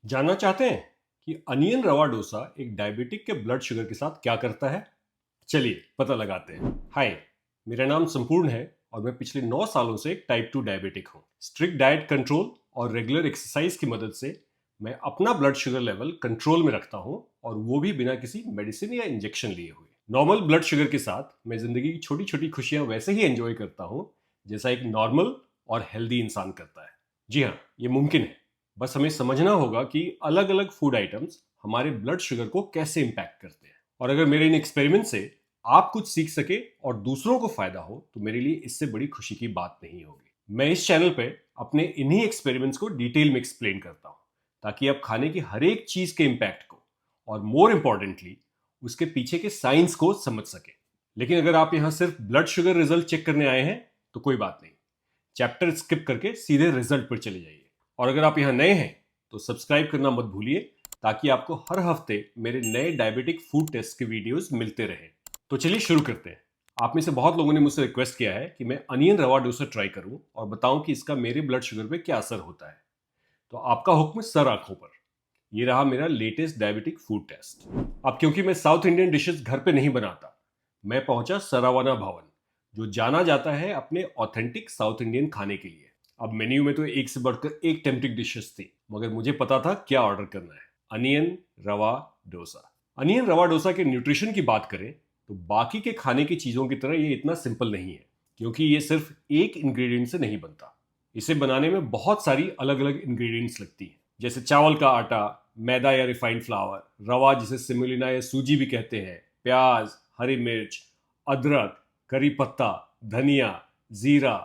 जानना चाहते हैं कि अनियन रवा डोसा एक डायबिटिक के ब्लड शुगर के साथ क्या करता है। चलिए पता लगाते हैं। हाय, मेरा नाम संपूर्ण है और मैं पिछले 9 सालों से एक टाइप 2 डायबिटिक हूँ। स्ट्रिक्ट डाइट कंट्रोल और रेगुलर एक्सरसाइज की मदद से मैं अपना ब्लड शुगर लेवल कंट्रोल में रखता हूँ, और वो भी बिना किसी मेडिसिन या इंजेक्शन लिए हुए। नॉर्मल ब्लड शुगर के साथ मैं जिंदगी की छोटी छोटी खुशियां वैसे ही एंजॉय करता हूँ जैसा एक नॉर्मल और हेल्दी इंसान करता है। जी हाँ, ये मुमकिन है। बस हमें समझना होगा कि अलग अलग फूड आइटम्स हमारे ब्लड शुगर को कैसे इंपैक्ट करते हैं। और अगर मेरे इन एक्सपेरिमेंट से आप कुछ सीख सके और दूसरों को फायदा हो तो मेरे लिए इससे बड़ी खुशी की बात नहीं होगी। मैं इस चैनल पे अपने इन्हीं एक्सपेरिमेंट्स को डिटेल में एक्सप्लेन करता हूँ, ताकि आप खाने की हर एक चीज के इंपैक्ट को और मोर इंपॉर्टेंटली उसके पीछे के साइंस को समझ सके। लेकिन अगर आप यहाँ सिर्फ ब्लड शुगर रिजल्ट चेक करने आए हैं तो कोई बात नहीं, चैप्टर स्किप करके सीधे रिजल्ट पर चले जाइए। और अगर आप यहाँ नए हैं तो सब्सक्राइब करना मत भूलिए, ताकि आपको हर हफ्ते मेरे नए डायबिटिक फूड टेस्ट के वीडियोस मिलते रहें। तो चलिए शुरू करते हैं। आप में से बहुत लोगों ने मुझसे रिक्वेस्ट किया है कि मैं अनियन रवा डोसा ट्राई करूं और बताऊं कि इसका मेरे ब्लड शुगर पे क्या असर होता है। तो आपका हुक्म सर आंखों पर। ये रहा मेरा लेटेस्ट डायबिटिक फूड टेस्ट। अब क्योंकि मैं साउथ इंडियन डिशेस घर पे नहीं बनाता, मैं पहुंचा सरावाना भवन, जो जाना जाता है अपने ऑथेंटिक साउथ इंडियन खाने के लिए। अब मेन्यू में तो एक से बढ़कर एक टेम्पटिंग डिशेस थी, मगर मुझे पता था क्या ऑर्डर करना है। अनियन रवा डोसा। अनियन रवा डोसा के न्यूट्रिशन की बात करें तो बाकी के खाने की चीज़ों की तरह ये इतना सिंपल नहीं है, क्योंकि ये सिर्फ एक इंग्रेडिएंट से नहीं बनता। इसे बनाने में बहुत सारी अलग अलग इंग्रेडिएंट्स लगती हैं, जैसे चावल का आटा, मैदा या रिफाइंड फ्लावर, रवा जिसे सिमुलिना या सूजी भी कहते हैं, प्याज, हरी मिर्च, अदरक, करी पत्ता, धनिया, जीरा,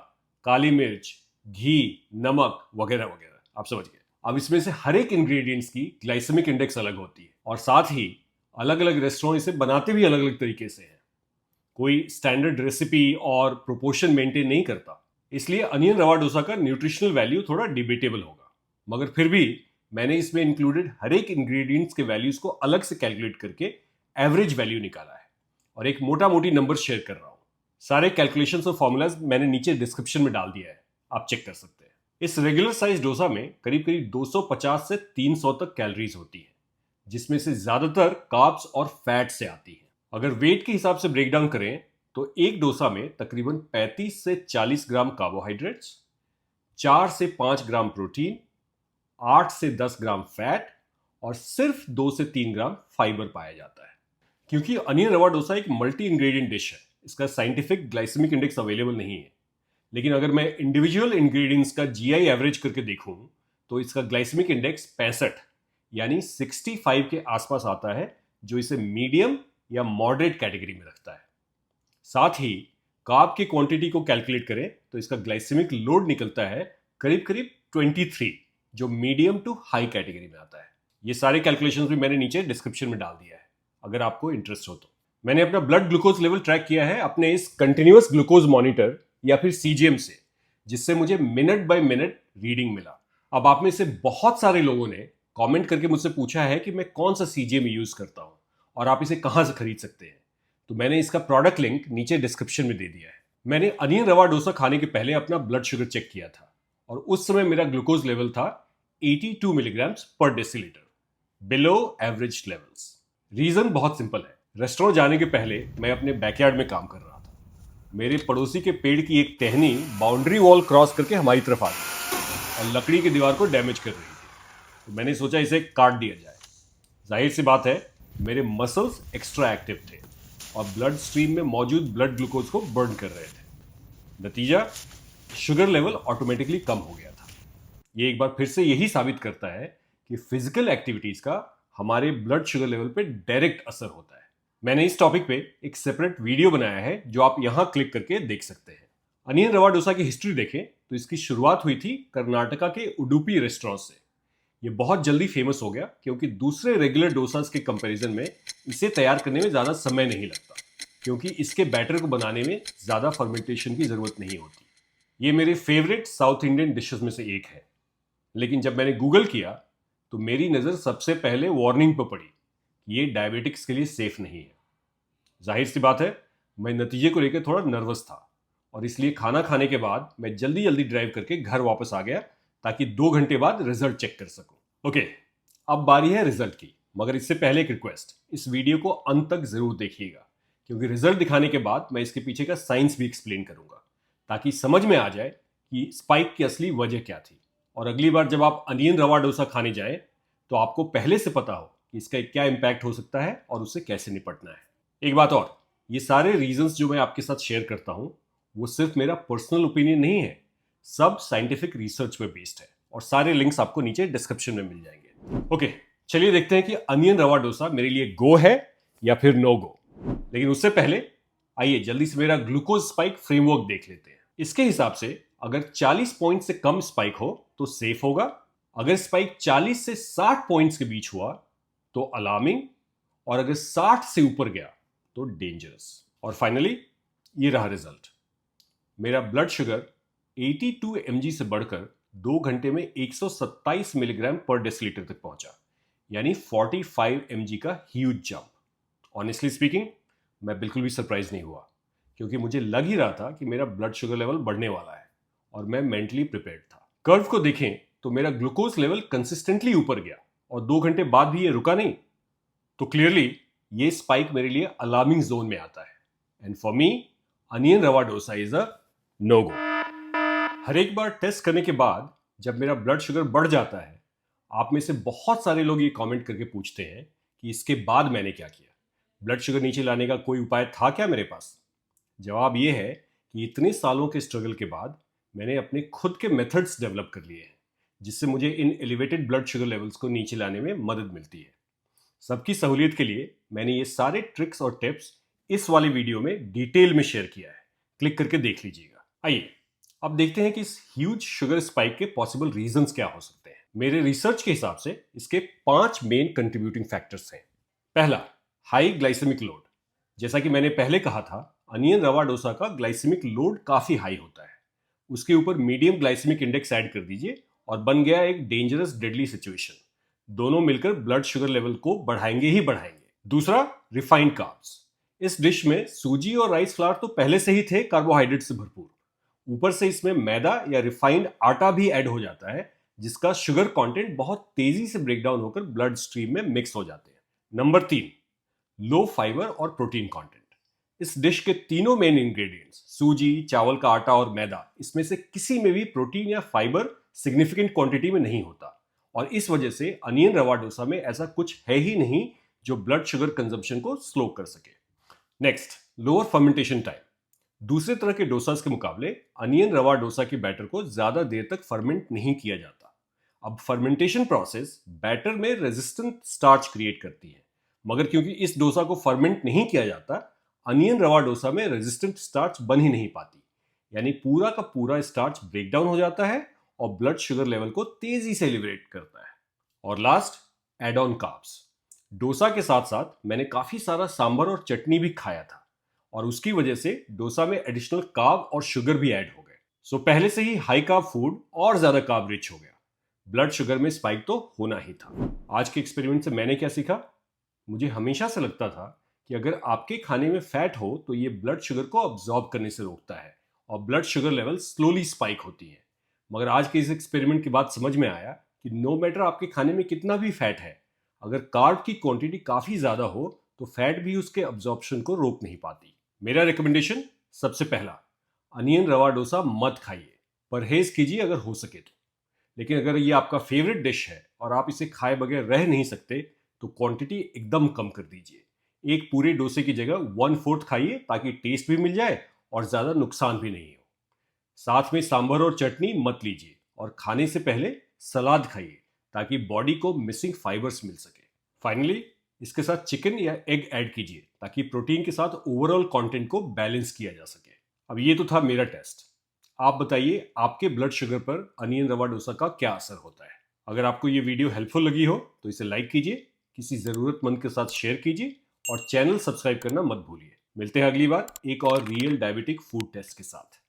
काली मिर्च, घी, नमक वगैरह वगैरह। आप समझ गए। अब इसमें से हर एक इंग्रेडिएंट्स की ग्लाइसेमिक इंडेक्स अलग होती है, और साथ ही अलग अलग रेस्टोरेंट इसे बनाते भी अलग अलग तरीके से हैं। कोई स्टैंडर्ड रेसिपी और प्रोपोर्शन मेंटेन नहीं करता। इसलिए अनियन रवा डोसा का न्यूट्रिशनल वैल्यू थोड़ा डिबेटेबल होगा, मगर फिर भी मैंने इसमें इंक्लूडेड हर एक इंग्रेडिएंट्स के वैल्यूज को अलग से कैलकुलेट करके एवरेज वैल्यू निकाला है, और एक मोटा मोटी नंबर शेयर कर रहा हूं। सारे कैलकुलेशंस और फॉर्मूलाज मैंने नीचे डिस्क्रिप्शन में डाल दिया है, आप चेक कर सकते हैं। इस रेगुलर साइज डोसा में करीब करीब 250 से 300 तक कैलोरीज होती है, जिसमें से ज्यादातर कार्ब्स और फैट से आती है। अगर वेट के हिसाब से ब्रेक डाउन करें तो एक डोसा में तकरीबन 35 से 40 ग्राम कार्बोहाइड्रेट्स, 4 से 5 ग्राम प्रोटीन, 8 से 10 ग्राम फैट और सिर्फ 2 से 3 ग्राम फाइबर पाया जाता है। क्योंकि अनियन रवा डोसा एक मल्टी इंग्रेडिएंट डिश है, इसका साइंटिफिक ग्लाइसेमिक इंडेक्स अवेलेबल नहीं है। लेकिन अगर मैं इंडिविजुअल इंग्रेडिएंट्स का जीआई एवरेज करके देखूं तो इसका ग्लाइसेमिक इंडेक्स 65 यानी 65 के आसपास आता है, जो इसे मीडियम या मॉडरेट कैटेगरी में रखता है। साथ ही कार्ब की क्वांटिटी को कैलकुलेट करें तो इसका ग्लाइसेमिक लोड निकलता है करीब करीब 23, जो मीडियम टू हाई कैटेगरी में आता है। ये सारे कैलकुलेशंस भी मैंने नीचे डिस्क्रिप्शन में डाल दिया है, अगर आपको इंटरेस्ट हो तो। मैंने अपना ब्लड ग्लूकोज लेवल ट्रैक किया है अपने इस कंटिन्यूअस ग्लूकोज मॉनिटर या फिर सीजीएम से, जिससे मुझे मिनट बाय मिनट रीडिंग मिला। अब आप में से बहुत सारे लोगों ने कमेंट करके मुझसे पूछा है कि मैं कौन सा सीजीएम यूज करता हूं और आप इसे कहां से खरीद सकते हैं। तो मैंने इसका प्रोडक्ट लिंक नीचे डिस्क्रिप्शन में दे दिया है। मैंने अनियन रवा डोसा खाने के पहले अपना ब्लड शुगर चेक किया था, और उस समय मेरा ग्लूकोज लेवल था 82 milligrams per decilitre, below average levels. Reason बहुत सिंपल है। रेस्टोरेंट जाने के पहले मैं अपने बैकयार्ड में काम कर रहा था। मेरे पड़ोसी के पेड़ की एक टहनी बाउंड्री वॉल क्रॉस करके हमारी तरफ आ गई और लकड़ी की दीवार को डैमेज कर रही थी। तो मैंने सोचा इसे काट दिया जाए। जाहिर सी बात है, मेरे मसल्स एक्स्ट्रा एक्टिव थे और ब्लड स्ट्रीम में मौजूद ब्लड ग्लूकोज को बर्न कर रहे थे। नतीजा, शुगर लेवल ऑटोमेटिकली कम हो गया था। ये एक बार फिर से यही साबित करता है कि फिजिकल एक्टिविटीज का हमारे ब्लड शुगर लेवल पे डायरेक्ट असर होता है। मैंने इस टॉपिक पे एक सेपरेट वीडियो बनाया है, जो आप यहां क्लिक करके देख सकते हैं। अनियन रवा डोसा की हिस्ट्री देखें तो इसकी शुरुआत हुई थी कर्नाटका के उडुपी रेस्टोरेंट से। ये बहुत जल्दी फेमस हो गया क्योंकि दूसरे रेगुलर डोसास के कंपैरिजन में इसे तैयार करने में ज़्यादा समय नहीं लगता, क्योंकि इसके बैटर को बनाने में ज़्यादा फर्मेंटेशन की ज़रूरत नहीं होती। ये मेरे फेवरेट साउथ इंडियन डिशेस में से एक है। लेकिन जब मैंने गूगल किया तो मेरी नज़र सबसे पहले वार्निंग पर पड़ी कि ये डायबिटिक्स के लिए सेफ नहीं है। जाहिर सी बात है, मैं नतीजे को लेकर थोड़ा नर्वस था, और इसलिए खाना खाने के बाद मैं जल्दी जल्दी ड्राइव करके घर वापस आ गया, ताकि 2 घंटे बाद रिजल्ट चेक कर सकूं। ओके, अब बारी है रिजल्ट की, मगर इससे पहले एक रिक्वेस्ट, इस वीडियो को अंत तक जरूर देखिएगा, क्योंकि रिजल्ट दिखाने के बाद मैं इसके पीछे का साइंस भी एक्सप्लेन करूंगा, ताकि समझ में आ जाए कि स्पाइक की असली वजह क्या थी। और अगली बार जब आप अनियन रवा डोसा खाने जाए तो आपको पहले से पता हो कि इसका क्या इम्पैक्ट हो सकता है और उससे कैसे निपटना है। एक बात और, ये सारे रीजंस जो मैं आपके साथ शेयर करता हूं वो सिर्फ मेरा पर्सनल ओपिनियन नहीं है, सब साइंटिफिक रिसर्च पे बेस्ड है, और सारे लिंक्स आपको नीचे डिस्क्रिप्शन में मिल जाएंगे। ओके, चलिए देखते हैं कि अनियन रवा डोसा मेरे लिए गो है या फिर नो गो। लेकिन उससे पहले आइए जल्दी से मेरा ग्लूकोज स्पाइक फ्रेमवर्क देख लेते हैं। इसके हिसाब से अगर 40 पॉइंट से कम स्पाइक हो तो सेफ होगा, अगर स्पाइक 40 से 60 पॉइंट्स के बीच हुआ तो अलार्मिंग, और अगर 60 से ऊपर गया तो डेंजरस। और फाइनली ये रहा रिजल्ट। मेरा ब्लड शुगर 82 mg से बढ़कर 2 घंटे में 127 मिलीग्राम पर डेसिलीटर तक पहुंचा, यानी 45 mg का ह्यूज जंप। ऑनेस्टली स्पीकिंग, मैं बिल्कुल भी सरप्राइज नहीं हुआ, क्योंकि मुझे लग ही रहा था कि मेरा ब्लड शुगर लेवल बढ़ने वाला है और मैं मेंटली प्रिपेयर्ड था। कर्व को देखें तो मेरा ग्लूकोज लेवल कंसिस्टेंटली ऊपर गया और 2 घंटे बाद भी ये रुका नहीं, तो क्लियरली ये स्पाइक मेरे लिए अलार्मिंग जोन में आता है। एंड फॉर मी अनियन रवा डोसा इज अ नो गो। हर एक बार टेस्ट करने के बाद जब मेरा ब्लड शुगर बढ़ जाता है, आप में से बहुत सारे लोग ये कमेंट करके पूछते हैं कि इसके बाद मैंने क्या किया, ब्लड शुगर नीचे लाने का कोई उपाय था क्या मेरे पास। जवाब ये है कि इतने सालों के स्ट्रगल के बाद मैंने अपने खुद के मेथड्स डेवलप कर लिए हैं, जिससे मुझे इन एलिवेटेड ब्लड शुगर लेवल्स को नीचे लाने में मदद मिलती है। सबकी सहूलियत के लिए मैंने ये सारे ट्रिक्स और टिप्स इस वाले वीडियो में डिटेल में शेयर किया है, क्लिक करके देख लीजिएगा। आइए अब देखते हैं कि इस ह्यूज शुगर स्पाइक के पॉसिबल रीजंस क्या हो सकते हैं। मेरे रिसर्च के हिसाब से इसके 5 मेन कंट्रीब्यूटिंग फैक्टर्स हैं। पहला, हाई ग्लाइसेमिक लोड। जैसा कि मैंने पहले कहा था, अनियन रवा डोसा का ग्लाइसेमिक लोड काफी हाई होता है। उसके ऊपर मीडियम ग्लाइसेमिक इंडेक्स ऐड कर दीजिए और बन गया एक डेंजरस डेडली सिचुएशन। दोनों मिलकर ब्लड शुगर लेवल को बढ़ाएंगे ही बढ़ाएंगे। दूसरा, रिफाइंड कार्ब्स। इस डिश में सूजी और राइस फ्लावर तो पहले से ही थे कार्बोहाइड्रेट से भरपूर, ऊपर से इसमें मैदा या रिफाइंड आटा भी ऐड हो जाता है, जिसका शुगर कंटेंट बहुत तेजी से ब्रेक डाउन होकर ब्लड स्ट्रीम में मिक्स हो जाते हैं। नंबर 3, लो फाइबर और प्रोटीन कंटेंट। इस डिश के तीनों मेन इंग्रेडिएंट्स सूजी, चावल का आटा और मैदा, इसमें से किसी में भी प्रोटीन या फाइबर सिग्निफिकेंट क्वांटिटी में नहीं होता, और इस वजह से अनियन रवा डोसा में ऐसा कुछ है ही नहीं जो ब्लड शुगर कंजम्पशन को स्लो कर सके। Next, lower fermentation time. दूसरे तरह के डोसास के मुकाबले अनियन रवा डोसा के बैटर को ज्यादा देर तक फर्मेंट नहीं किया जाता। अब फर्मेंटेशन प्रोसेस बैटर में रेजिस्टेंट स्टार्च क्रिएट करती है, मगर क्योंकि इस डोसा को फर्मेंट नहीं किया जाता, अनियन रवा डोसा में रेजिस्टेंट स्टार्च बन ही नहीं पाती, यानी पूरा का पूरा स्टार्च ब्रेक डाउन हो जाता है और ब्लड शुगर लेवल को तेजी से एलिवेट करता है। और last, add on carbs. Dosa के साथ साथ मैंने काफी सारा सांभर और चटनी भी खाया था, और उसकी वजह से डोसा में एडिशनल कार्ब और शुगर भी ऐड हो गए। सो पहले से ही हाई कार्ब फूड और ज्यादा कार्ब रिच हो गया, ब्लड शुगर में स्पाइक तो होना ही था। आज के एक्सपेरिमेंट से मैंने क्या सीखा? मुझे हमेशा से लगता था कि अगर आपके खाने में फैट हो तो ये ब्लड शुगर को अब्जॉर्ब करने से रोकता है और blood sugar level slowly spike होती है। मगर आज के इस एक्सपेरिमेंट के बाद समझ में आया कि नो मैटर आपके खाने में कितना भी फैट है, अगर कार्ब की क्वांटिटी काफी ज्यादा हो तो फैट भी उसके अब्जॉर्प्शन को रोक नहीं पाती। मेरा रिकमेंडेशन, सबसे पहला, अनियन रवा डोसा मत खाइए, परहेज कीजिए अगर हो सके तो। लेकिन अगर ये आपका फेवरेट डिश है और आप इसे खाए बगैर रह नहीं सकते तो क्वांटिटी एकदम कम कर दीजिए। एक पूरे डोसे की जगह 1/4 खाइए, ताकि टेस्ट भी मिल जाए और ज्यादा नुकसान भी नहीं हो। साथ में सांभर और चटनी मत लीजिए, और खाने से पहले सलाद खाइए ताकि बॉडी को मिसिंग फाइबर्स मिल सके। फाइनली इसके साथ चिकन या एग ऐड कीजिए ताकि प्रोटीन के साथ ओवरऑल कंटेंट को बैलेंस किया जा सके। अब ये तो था मेरा टेस्ट। आप बताइए आपके ब्लड शुगर पर अनियन रवा डोसा का क्या असर होता है। अगर आपको ये वीडियो हेल्पफुल लगी हो तो इसे लाइक कीजिए, किसी जरूरतमंद के साथ शेयर कीजिए और चैनल सब्सक्राइब करना मत भूलिए। मिलते हैं अगली बार एक और रियल डायबिटिक फूड टेस्ट के साथ।